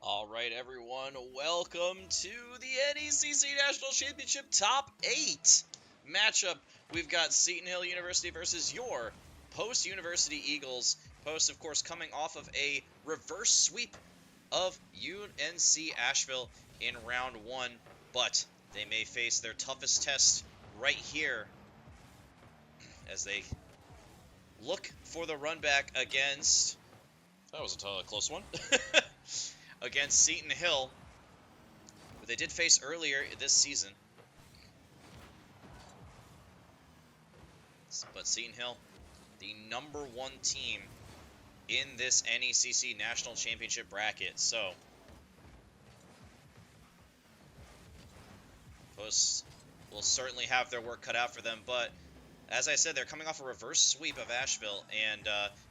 Alright everyone, welcome to the NECC National Championship Top 8 matchup. We've got Seton Hill University versus your Post-University Eagles. Post, of course, coming off of a reverse sweep of UNC Asheville in round 1, but they may face their toughest test right here as they look for the run back against... That was a close one. Against Seton Hill, who they did face earlier this season. But Seton Hill, the #1 team in this NECC National Championship bracket. So, Posts will certainly have their work cut out for them. But, as I said, they're coming off a reverse sweep of Asheville. And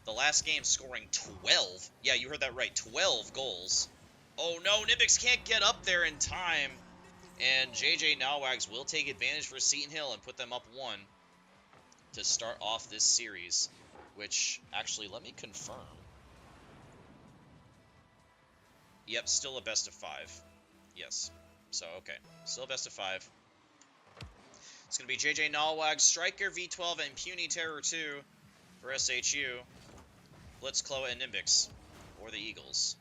the last game scoring 12. Yeah, you heard that right. 12 goals. Oh no, NiMBiiX can't get up there in time. And NiMBiiX will take advantage for Seton Hill and put them up 1 to start off this series. Which, actually, let me confirm. Yep, still a best of 5. Yes. So, okay. Still a best of 5. It's going to be NiMBiiX, Striker, V12, and Puny Terror 2 for SHU. Blitz, Klowa, and NiMBiiX for the Eagles.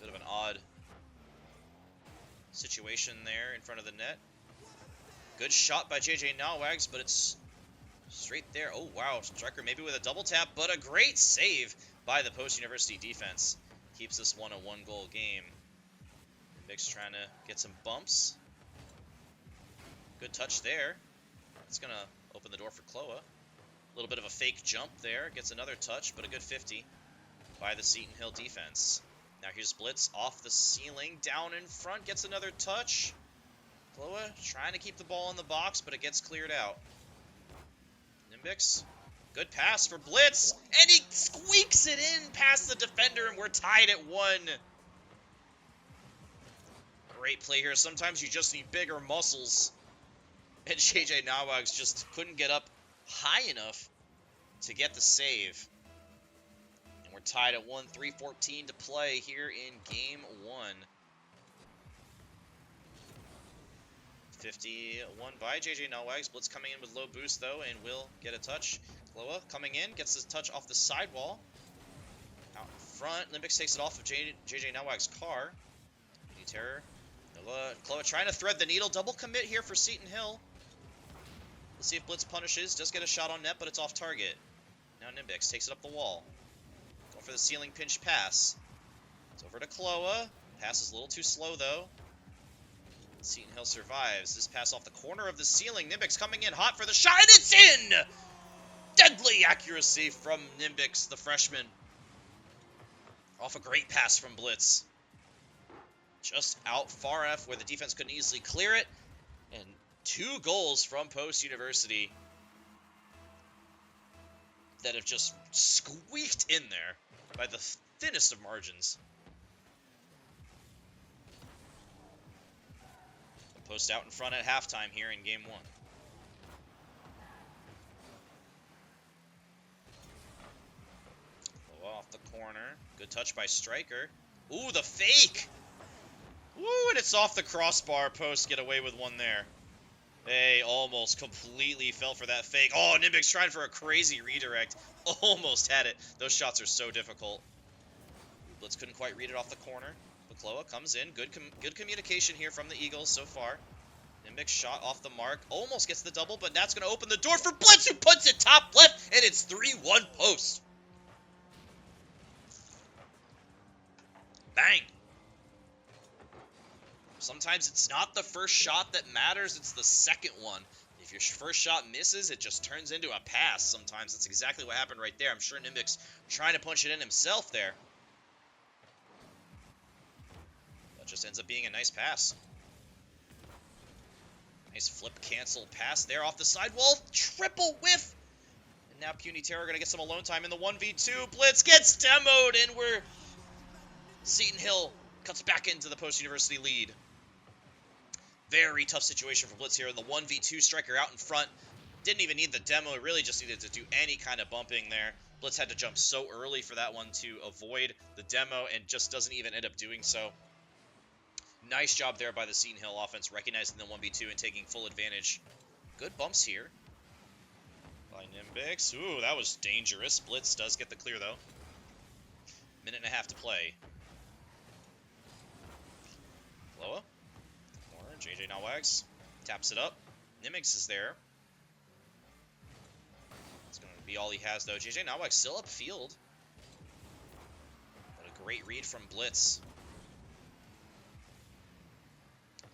Bit of an odd situation there in front of the net. Good shot by NiMBiiX, but it's straight there. Oh, wow. Striker maybe with a double tap, but a great save by the Post-University defense. Keeps this one a one-goal game. NiMBiiX trying to get some bumps. Good touch there. It's going to open the door for Klowa. A little bit of a fake jump there. Gets another touch, but a good 50 by the Seton Hill defense. Now here's Blitz off the ceiling, down in front, gets another touch. Klowa trying to keep the ball in the box, but it gets cleared out. NiMBiiX, good pass for Blitz, and he squeaks it in past the defender, and we're tied at 1. Great play here. Sometimes you just need bigger muscles. And NiMBiiX just couldn't get up high enough to get the save. We're tied at 1, 3:14 to play here in Game 1. 51 by NiMBiiX. Blitz coming in with low boost, though, and will get a touch. Klowa coming in, gets his touch off the sidewall. Out front, NiMBiiX takes it off of NiMBiiX's car. Terror. Klowa trying to thread the needle. Double commit here for Seton Hill. Let's see if Blitz punishes. Does get a shot on net, but it's off target. Now NiMBiiX takes it up the wall. Going for the ceiling pinch pass. It's over to Klowa. Pass is a little too slow, though. Seton Hill survives. This pass off the corner of the ceiling. NiMBiiX coming in hot for the shot, and it's in! Deadly accuracy from NiMBiiX, the freshman. Off a great pass from Blitz. Just out far enough where the defense couldn't easily clear it. And 2 goals from Post-University that have just squeaked in there by the thinnest of margins. Post out in front at halftime here in Game 1. Klowa off the corner. Good touch by Striker. Ooh, the fake! Ooh, and it's off the crossbar. Post get away with one there. They almost completely fell for that fake. Oh, NiMBiiX trying for a crazy redirect. Almost had it. Those shots are so difficult. Blitz couldn't quite read it off the corner. But Klowa comes in. Good communication here from the Eagles so far. NiMBiiX shot off the mark. Almost gets the double, but that's going to open the door for Blitz, who puts it top left, and it's 3-1 Post. Bang. Sometimes it's not the first shot that matters, it's the second one. If your first shot misses, it just turns into a pass sometimes. That's exactly what happened right there. I'm sure NiMBiiX trying to punch it in himself there. That just ends up being a nice pass. Nice flip cancel pass there off the sidewall. Triple whiff. And now Puny Terror going to get some alone time in the 1v2. Blitz gets demoed, and we're... Seton Hill cuts back into the Post-University lead. Very tough situation for Blitz here in the 1v2. Striker out in front. Didn't even need the demo. It really just needed to do any kind of bumping there. Blitz had to jump so early for that one to avoid the demo and just doesn't even end up doing so. Nice job there by the Seton Hill offense, recognizing the 1v2 and taking full advantage. Good bumps here by NiMBiiX. Ooh, that was dangerous. Blitz does get the clear, though. Minute and a half to play. Klowa. Corner. JJ NiMBiiX taps it up. NiMBiiX is there. It's going to be all he has, though. JJ NiMBiiX still upfield. But a great read from Blitz.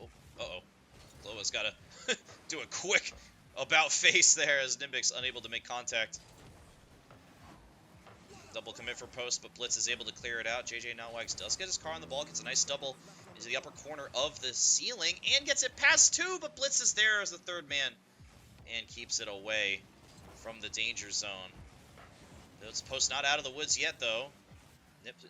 Oh, uh-oh. Klowa's got to do a quick about face there as NiMBiiX unable to make contact. Double commit for post, but Blitz is able to clear it out. JJ NiMBiiX does get his car on the ball, gets a nice double into the upper corner of the ceiling, and gets it past two, but Blitz is there as the third man and keeps it away from the danger zone. This post not out of the woods yet, though.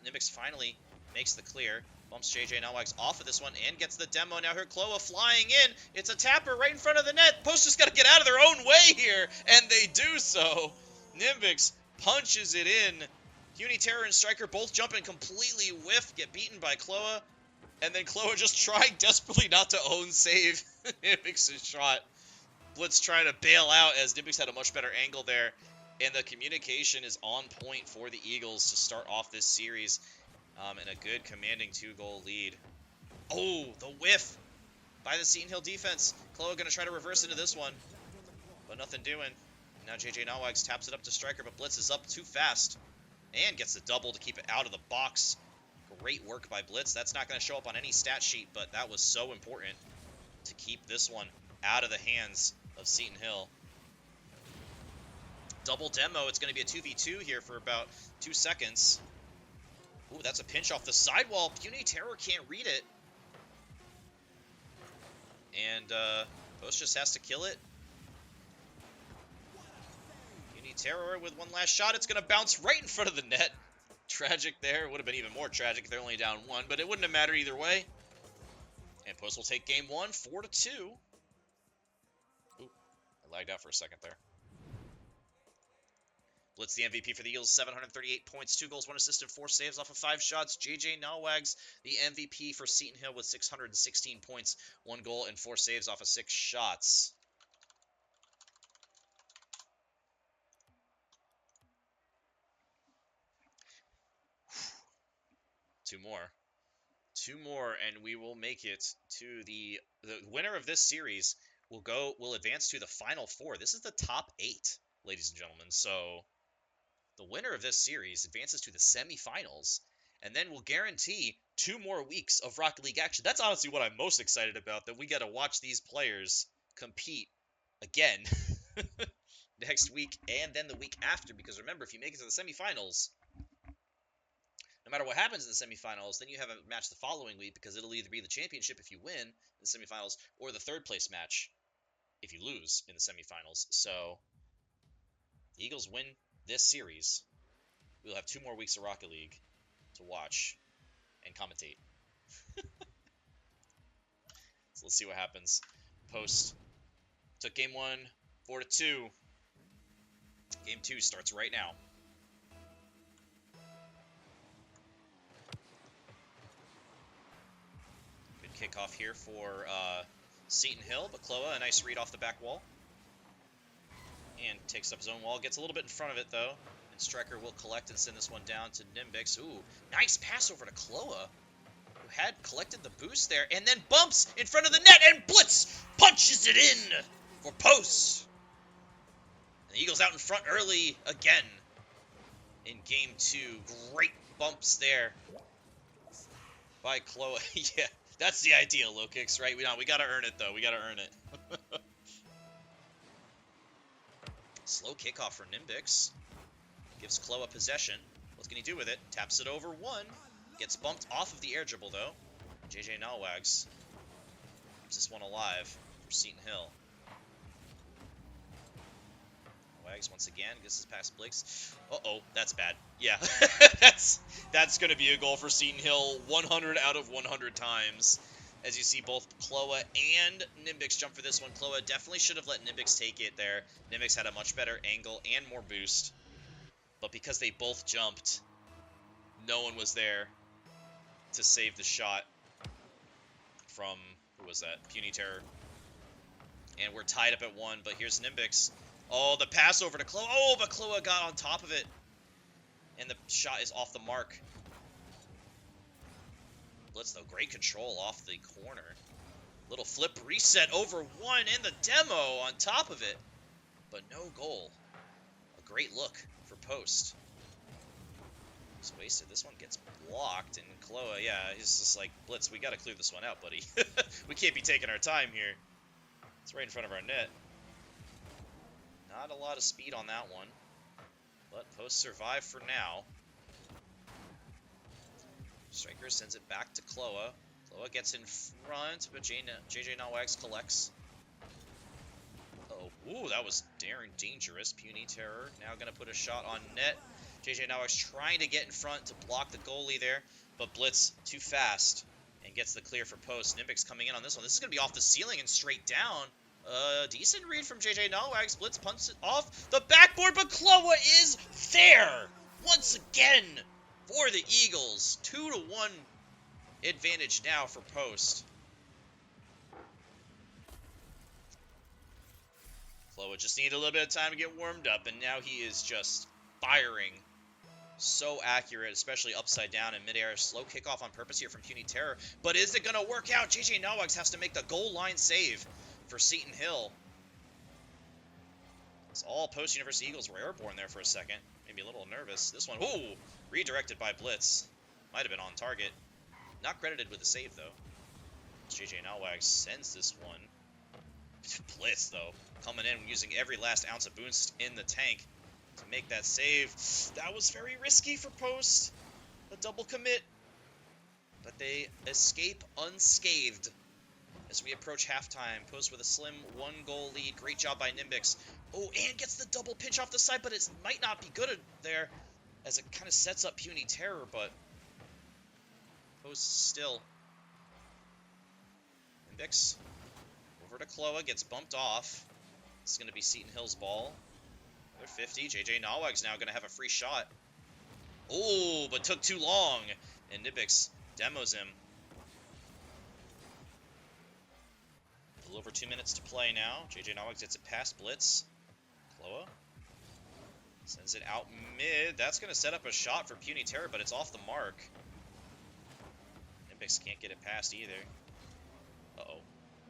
NiMBiiX finally makes the clear. Bumps JJ NiMBiiX off of this one and gets the demo. Now here Klowa flying in. It's a tapper right in front of the net. Post just got to get out of their own way here, and they do so. NiMBiiX punches it in. Uni Terror and Striker both jump and completely whiff, get beaten by Klowa. And then Klowa just trying desperately not to own save NiMBiiX's shot. Blitz trying to bail out as NiMBiiX had a much better angle there. And the communication is on point for the Eagles to start off this series. And a good commanding 2-goal lead. Oh, the whiff by the Seton Hill defense. Klowa going to try to reverse into this one. But nothing doing. Now JJ NiMBiiX taps it up to Striker, but Blitz is up too fast. And gets the double to keep it out of the box. Great work by Blitz. That's not going to show up on any stat sheet, but that was so important to keep this one out of the hands of Seton Hill. Double demo. It's going to be a 2v2 here for about 2 seconds. Ooh, that's a pinch off the sidewall. Puny Terror can't read it. And Post just has to kill it. Puny Terror with one last shot. It's going to bounce right in front of the net. Tragic there. It would have been even more tragic if they're only down 1, but it wouldn't have mattered either way. And Post will take game 1, 4-2. Ooh, I lagged out for a second there. Blitz the MVP for the Eagles, 738 points, 2 goals, 1 assist, and 4 saves off of 5 shots. JJ NiMBiiX, the MVP for Seton Hill with 616 points, 1 goal, and 4 saves off of 6 shots. Two more, and we will make it to the winner of this series will advance to the Final Four. This is the top 8, ladies and gentlemen. So the winner of this series advances to the semifinals, and then we'll guarantee 2 more weeks of Rocket League action. That's honestly what I'm most excited about, that we got to watch these players compete again next week and then the week after, because remember, if you make it to the semifinals, no matter what happens in the semifinals, then you have a match the following week, because it'll either be the championship if you win in the semifinals or the 3rd place match if you lose in the semifinals. So the Eagles win this series, we'll have 2 more weeks of Rocket League to watch and commentate. So let's see what happens. Post took game 1, 4-2. Game 2 starts right now. Good kickoff here for Seton Hill, but Klowa, a nice read off the back wall. And takes up his own wall. Gets a little bit in front of it, though. And Striker will collect and send this one down to NiMBiiX. Ooh, nice pass over to Klowa, who had collected the boost there. And then bumps in front of the net, and Blitz punches it in for Post. And the Eagles out in front early again in Game 2. Great bumps there by Klowa. Yeah, that's the ideal low kicks, right? We got to earn it, though. We got to earn it. Slow kickoff for NiMBiiX. Gives Klowa possession. What can he do with it? Taps it over 1. Gets bumped off of the air dribble, though. JJ NiMBiiX keeps this one alive for Seton Hill. NiMBiiX once again gets his past Blitz. Uh-oh, that's bad. Yeah, that's going to be a goal for Seton Hill 100 out of 100 times. As you see, both Klowa and NiMBiiX jump for this one. Klowa definitely should have let NiMBiiX take it there. NiMBiiX had a much better angle and more boost. but because they both jumped, no one was there to save the shot from, who was that? Puny Terror. And we're tied up at 1, but here's NiMBiiX. Oh, the pass over to Klowa. Oh, but Klowa got on top of it. And the shot is off the mark. Blitz, though, great control off the corner. Little flip reset over 1 in the demo on top of it. But no goal. A great look for post. It's wasted. This one gets blocked, and Klowa, yeah, he's just like, Blitz, we gotta clear this one out, buddy. We can't be taking our time here. It's right in front of our net. Not a lot of speed on that one. But post survive for now. Striker sends it back to Klowa. Klowa gets in front, but JJ NiMBiiX collects. Uh-oh. Ooh, that was daring dangerous. Puny Terror now going to put a shot on net. JJ NiMBiiX trying to get in front to block the goalie there, but Blitz too fast and gets the clear for post. NiMBiiX coming in on this one. This is going to be off the ceiling and straight down. Decent read from JJ NiMBiiX. Blitz punts it off the backboard, but Klowa is there once again for the Eagles. 2-1 advantage now for post. Klowa just needed a little bit of time to get warmed up, and now he is just firing. So accurate, especially upside down in midair. Slow kickoff on purpose here from Puny Terror. But is it going to work out? JJ NiMBiiX has to make the goal line save for Seton Hill. It's all post-University Eagles were airborne there for a second. Maybe a little nervous. This one, ooh, redirected by Blitz. Might have been on target. Not credited with the save, though. JJ NiMBiiX sends this one. Blitz, though, coming in using every last ounce of boost in the tank to make that save. That was very risky for post. A double commit. But they escape unscathed as we approach halftime. Post with a slim 1-goal lead. Great job by NiMBiiX. Oh, and gets the double pinch off the side, but it might not be good there as it kind of sets up Puny Terror, but post still. NiMBiiX over to Klowa, gets bumped off. It's going to be Seton Hill's ball. Another 50. JJ NiMBiiX now going to have a free shot. Oh, but took too long. And NiMBiiX demos him. A little over 2 minutes to play now. JJ NiMBiiX gets it past Blitz. Klowa sends it out mid. That's going to set up a shot for Puny Terror, but it's off the mark. NiMBiiX can't get it past either. Uh-oh.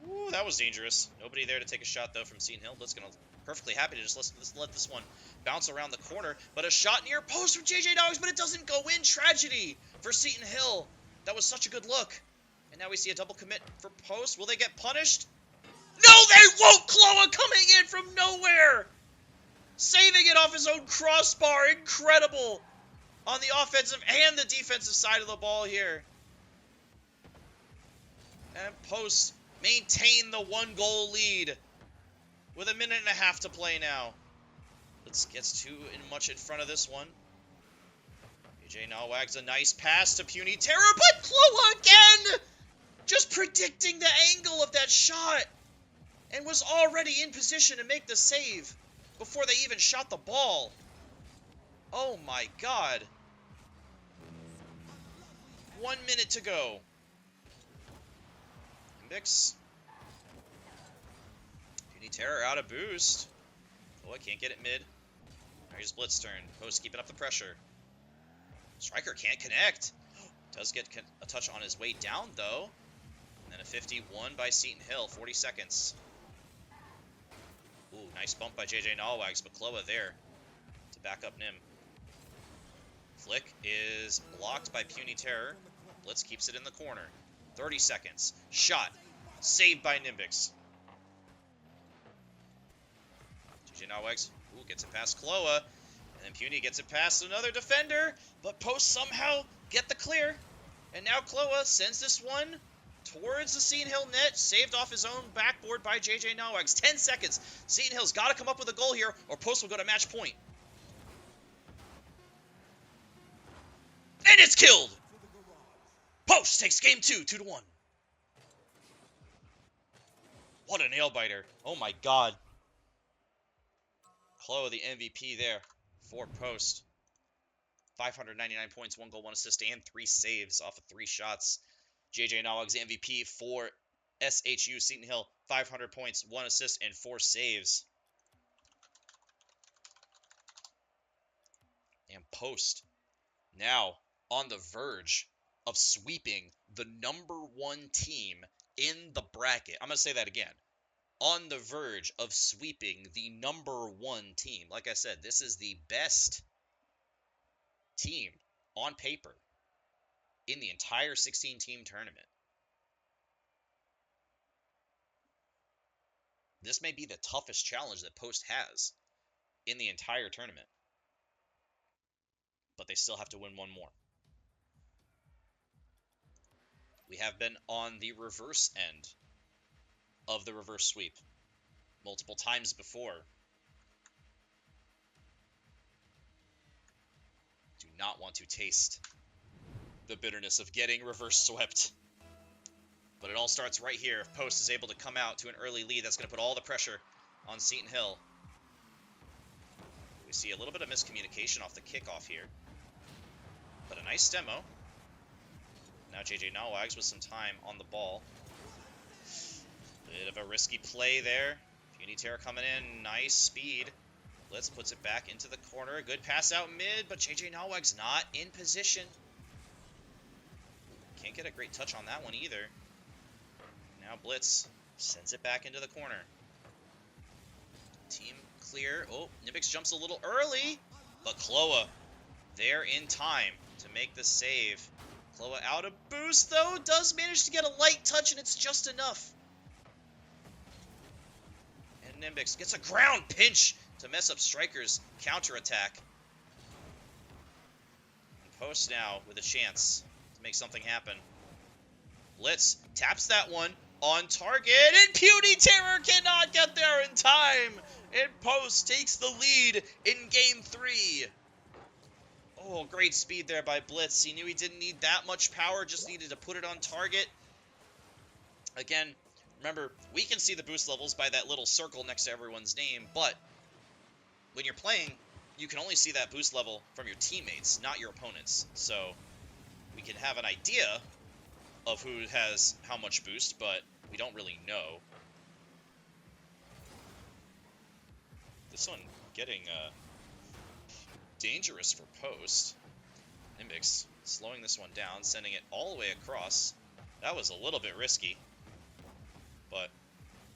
Ooh, that was dangerous. Nobody there to take a shot, though, from Seton Hill. Blitz going to perfectly happy to just let this one bounce around the corner. But a shot near post from JJ NiMBiiX, but it doesn't go in. Tragedy for Seton Hill. That was such a good look. And now we see a double commit for post. Will they get punished? No, they won't! Klowa coming in from nowhere! Saving it off his own crossbar. Incredible on the offensive and the defensive side of the ball here. And post maintain the 1-goal lead with 1.5 minutes to play now. Blitz gets too much in front of this one. JJ NiMBiiX a nice pass to Puny Terror, but Klowa again! Just predicting the angle of that shot. And was already in position to make the save before they even shot the ball. Oh my god. 1 minute to go. NiMBiiX. Puny Terror out of boost. Oh, I can't get it mid. Here's Blitz turn. Post keeping up the pressure. Striker can't connect. Does get a touch on his way down, though. And then a 51 by Seton Hill. 40 seconds. Ooh, nice bump by JJ NiMBiiX, but Klowa there to back up Nim. Flick is blocked by Puny Terror. Blitz keeps it in the corner. 30 seconds. Shot. Saved by NiMBiiX. JJ NiMBiiX gets it past Klowa. And then Puny gets it past another defender. But post somehow get the clear. And now Klowa sends this one towards the Seton Hill net, saved off his own backboard by JJ NiMBiiX. 10 seconds. Seton Hill's got to come up with a goal here, or post will go to match point. And it's killed! Post takes game 2, 2-1. What a nail-biter. Oh my god. Klowa, the MVP there for post. 599 points, 1 goal, 1 assist, and 3 saves off of 3 shots. JJ NiMBiiX MVP for SHU Seton Hill, 500 points, 1 assist, and 4 saves. And Post now on the verge of sweeping the #1 team in the bracket. I'm going to say that again. On the verge of sweeping the #1 team. Like I said, this is the best team on paper in the entire 16-team tournament. This may be the toughest challenge that Post has in the entire tournament. But they still have to win one more. We have been on the reverse end of the reverse sweep multiple times before. Do not want to taste the bitterness of getting reverse swept. But it all starts right here. If Post is able to come out to an early lead, that's going to put all the pressure on Seton Hill. We see a little bit of miscommunication off the kickoff here. But a nice demo. Now JJ NiMBiiX with some time on the ball. Bit of a risky play there. Uniterra coming in. Nice speed. Blitz puts it back into the corner. Good pass out mid, but JJ NiMBiiX not in position. Can't get a great touch on that one either. Now Blitz sends it back into the corner. Team clear. Oh, NiMBiiX jumps a little early, but Klowa there in time to make the save. Klowa out of boost, though, does manage to get a light touch, and it's just enough. And NiMBiiX gets a ground pinch to mess up Striker's counterattack. And Post now with a chance to make something happen. Blitz taps that one on target, and Puny Terror cannot get there in time. And Post takes the lead in Game 3. Oh, great speed there by Blitz. He knew he didn't need that much power, just needed to put it on target. Again, remember, we can see the boost levels by that little circle next to everyone's name, but when you're playing, you can only see that boost level from your teammates, not your opponents. So we can have an idea of who has how much boost, but we don't really know. This one getting dangerous for Post. NiMBiiX slowing this one down, sending it all the way across. That was a little bit risky, but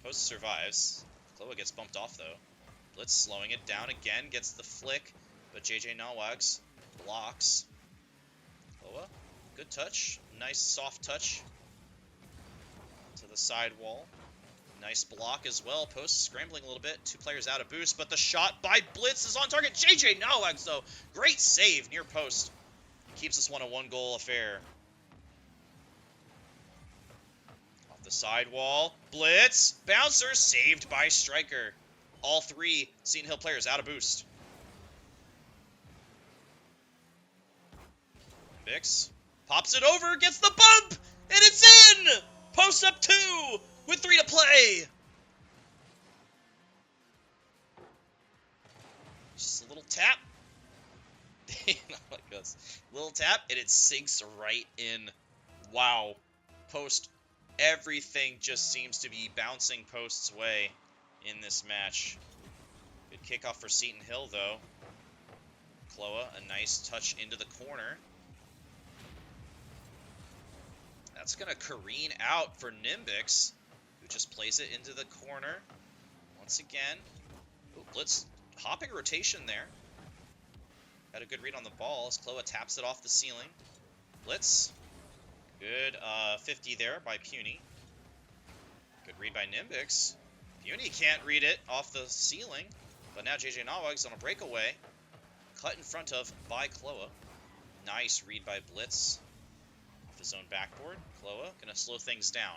Post survives. Klowa gets bumped off, though. Blitz slowing it down again, gets the flick, but JJ NiMBiiX blocks. Klowa, good touch. Nice soft touch to the side wall. Nice block as well. Post scrambling a little bit. 2 players out of boost, but the shot by Blitz is on target. JJ NiMBiiX, though. Great save near post. Keeps this one a 1-goal affair. Off the side wall. Blitz. Bouncer saved by Striker. All 3 Seton Hill players out of boost. NiMBiiX pops it over, gets the bump, and it's in! Post up 2! With 3 to play. Just a little tap. Like this. Little tap, and it sinks right in. Wow. Post. Everything just seems to be bouncing Post's way in this match. Good kickoff for Seton Hill, though. Klowa, a nice touch into the corner. That's going to careen out for NiMBiiX, who just plays it into the corner. Once again. Ooh, Blitz hopping rotation there. Got a good read on the ball as Klowa taps it off the ceiling. Blitz. Good 50 there by Puny. Good read by NiMBiiX. Puny can't read it off the ceiling, but now JJ NiMBiiX on a breakaway. Cut in front of by Klowa. Nice read by Blitz. Off his own backboard. Klowa gonna slow things down.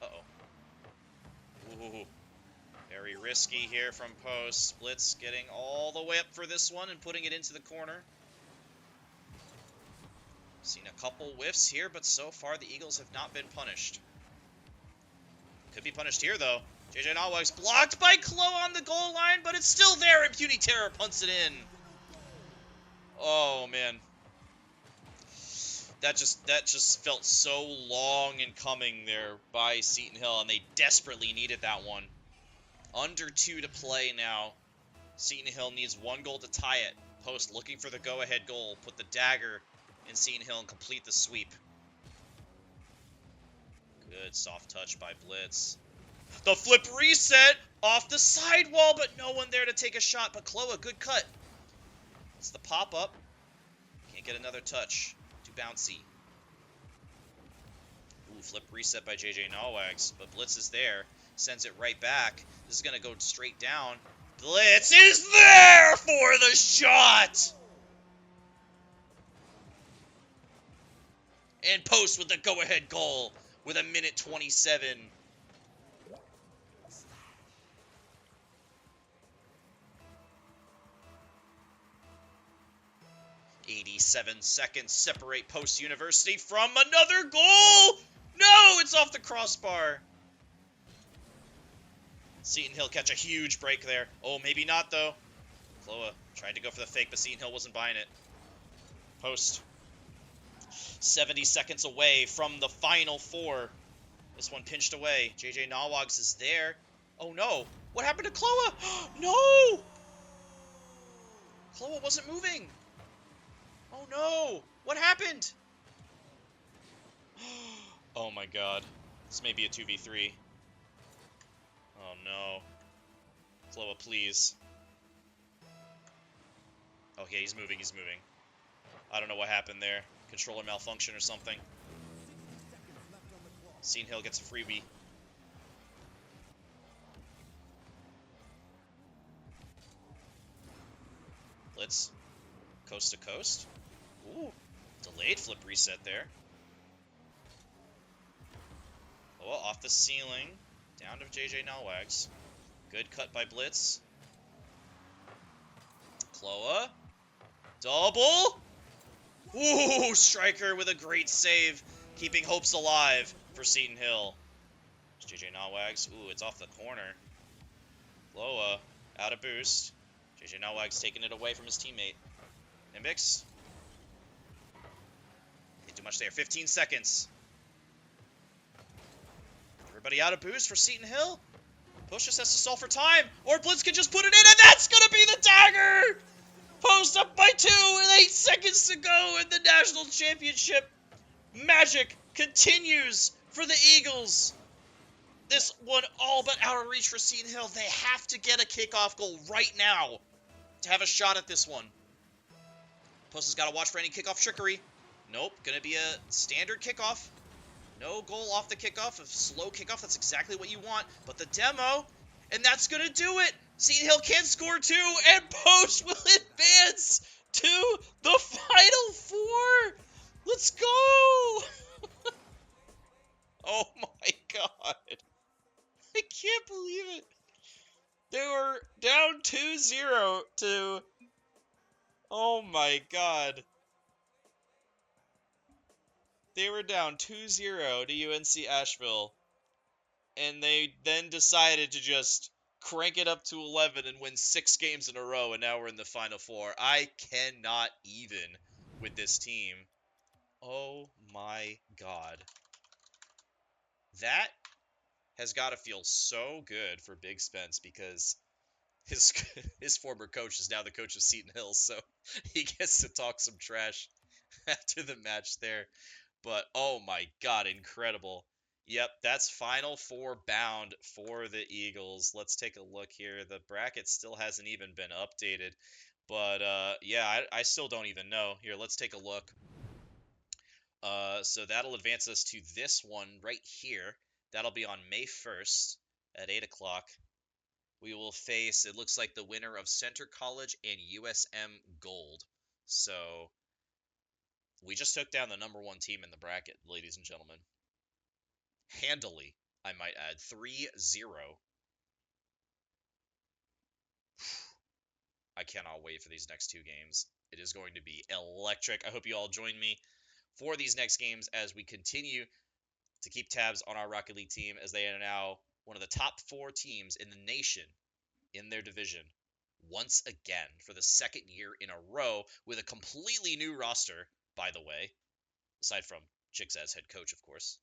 Uh-oh. Ooh. Very risky here from Post. Blitz getting all the way up for this one and putting it into the corner. Seen a couple whiffs here, but so far the Eagles have not been punished. Could be punished here, though. JJ NiMBiiX blocked by Klowa on the goal line, but it's still there, and Puny Terror punts it in. man. That just felt so long in coming there by Seton Hill, and they desperately needed that one. Under 2 to play now. Seton Hill needs 1 goal to tie it. Post looking for the go-ahead goal. Put the dagger in Seton Hill and complete the sweep. Good soft touch by Blitz. The flip reset off the sidewall, but no one there to take a shot. But Klowa, good cut. It's the pop-up. Can't get another touch. Too bouncy. Ooh, flip reset by JJ NiMBiiX, but Blitz is there. Sends it right back. This is going to go straight down. Blitz is there for the shot! And Post with the go-ahead goal with 1:27. 87 seconds separate Post University from another goal! No, it's off the crossbar. Seton Hill catch a huge break there. Oh, maybe not, though. Klowa tried to go for the fake, but Seton Hill wasn't buying it. Post. 70 seconds away from the final 4. This one pinched away. JJ NiMBiiX is there. Oh, no. What happened to Klowa? No! Klowa wasn't moving. Oh, no. What happened? Oh, my God. This may be a 2v3. Oh, no. Klowa, please. Oh, yeah, he's moving, he's moving. I don't know what happened there. Controller malfunction or something. Seton Hill gets a freebie. Blitz. Coast to coast. Ooh. Delayed flip reset there. Oh, off the ceiling. Down to JJ NiMBiiX. Good cut by Blitz. Klowa. Double. Ooh, striker with a great save. Keeping hopes alive for Seton Hill. JJ NiMBiiX. Ooh, it's off the corner. Klowa. Out of boost. JJ NiMBiiX taking it away from his teammate. NiMBiiX. Didn't do much there. 15 seconds. Everybody out of boost for Seton Hill. Post just has to solve for time, or Blitz can just put it in, and that's going to be the dagger! Post up by 2 with 8 seconds to go in the National Championship. Magic continues for the Eagles. This one all but out of reach for Seton Hill. They have to get a kickoff goal right now to have a shot at this one. Post has got to watch for any kickoff trickery. Nope, going to be a standard kickoff. No goal off the kickoff, a slow kickoff, that's exactly what you want. But the demo, and that's going to do it. Seton Hill can score 2, and Post will advance to the Final 4. Let's go. Oh my God. I can't believe it. They were down 2-0 to... Oh my God. They were down 2-0 to UNC Asheville, and they then decided to just crank it up to 11 and win 6 games in a row, and now we're in the Final 4. I cannot even with this team. Oh my God. That has got to feel so good for Big Spence, because his former coach is now the coach of Seton Hill, so he gets to talk some trash after the match there. But, oh my God, incredible. Yep, that's Final 4 bound for the Eagles. Let's take a look here. The bracket still hasn't even been updated. But, yeah, I still don't even know. Here, let's take a look. So that'll advance us to this one right here. That'll be on May 1st at 8 o'clock. We will face, it looks like, the winner of Center College and USM Gold. So... we just took down the #1 team in the bracket, ladies and gentlemen. Handily, I might add. 3-0. I cannot wait for these next 2 games. It is going to be electric. I hope you all join me for these next games as we continue to keep tabs on our Rocket League team, as they are now one of the top 4 teams in the nation in their division. once again for the second year in a row with a completely new roster, by the way, aside from Chixxa as head coach, of course.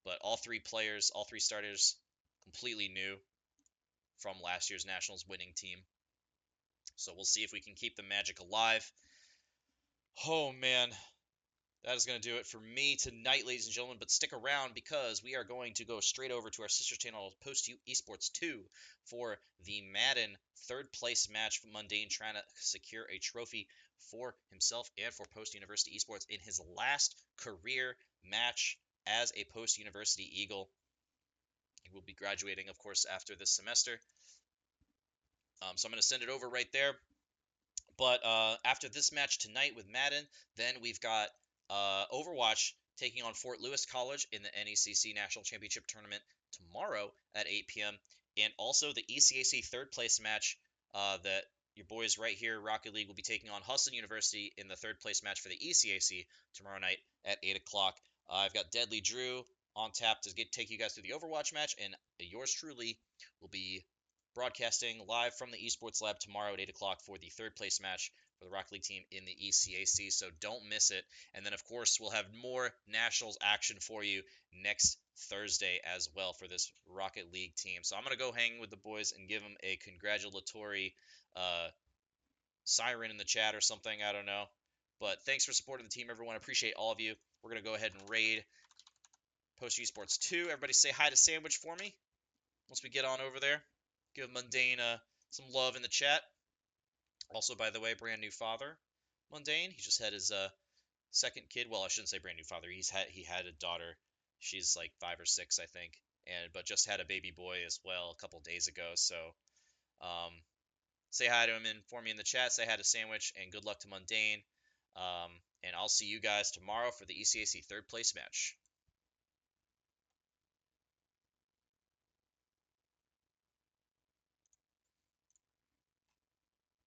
But all three players, all three starters, completely new from last year's Nationals winning team. So we'll see if we can keep the magic alive. Oh, man. That is going to do it for me tonight, ladies and gentlemen. But stick around because we are going to go straight over to our sister channel, Post Esports 2, for the Madden third place match. Mundane trying to secure a trophy for himself and for Post University Esports in his last career match as a Post University Eagle. He will be graduating, of course, after this semester. So I'm going to send it over right there. But after this match tonight with Madden, then we've got Overwatch taking on Fort Lewis College in the NECC National Championship Tournament tomorrow at 8 p.m. And also the ECAC third place match that your boys right here, Rocket League, will be taking on Husson University in the third place match for the ECAC tomorrow night at 8 o'clock. I've got Deadly Drew on tap to take you guys through the Overwatch match, and yours truly will be broadcasting live from the Esports Lab tomorrow at 8 o'clock for the third place match for the Rocket League team in the ECAC, so don't miss it. And then, of course, we'll have more Nationals action for you next Thursday as well for this Rocket League team. So I'm going to go hang with the boys and give them a congratulatory siren in the chat or something. I don't know. But thanks for supporting the team, everyone. I appreciate all of you. We're going to go ahead and raid Post Esports 2. Everybody say hi to Sandwich for me once we get on over there. Give Mundane some love in the chat. Also, by the way, brand new father, Mundane. He just had his second kid. Well, I shouldn't say brand new father. He had a daughter. She's like 5 or 6, I think, but just had a baby boy as well a couple days ago. So, say hi to him and for me in the chat. Say hi to Sandwich and good luck to Mundane. And I'll see you guys tomorrow for the ECAC third place match.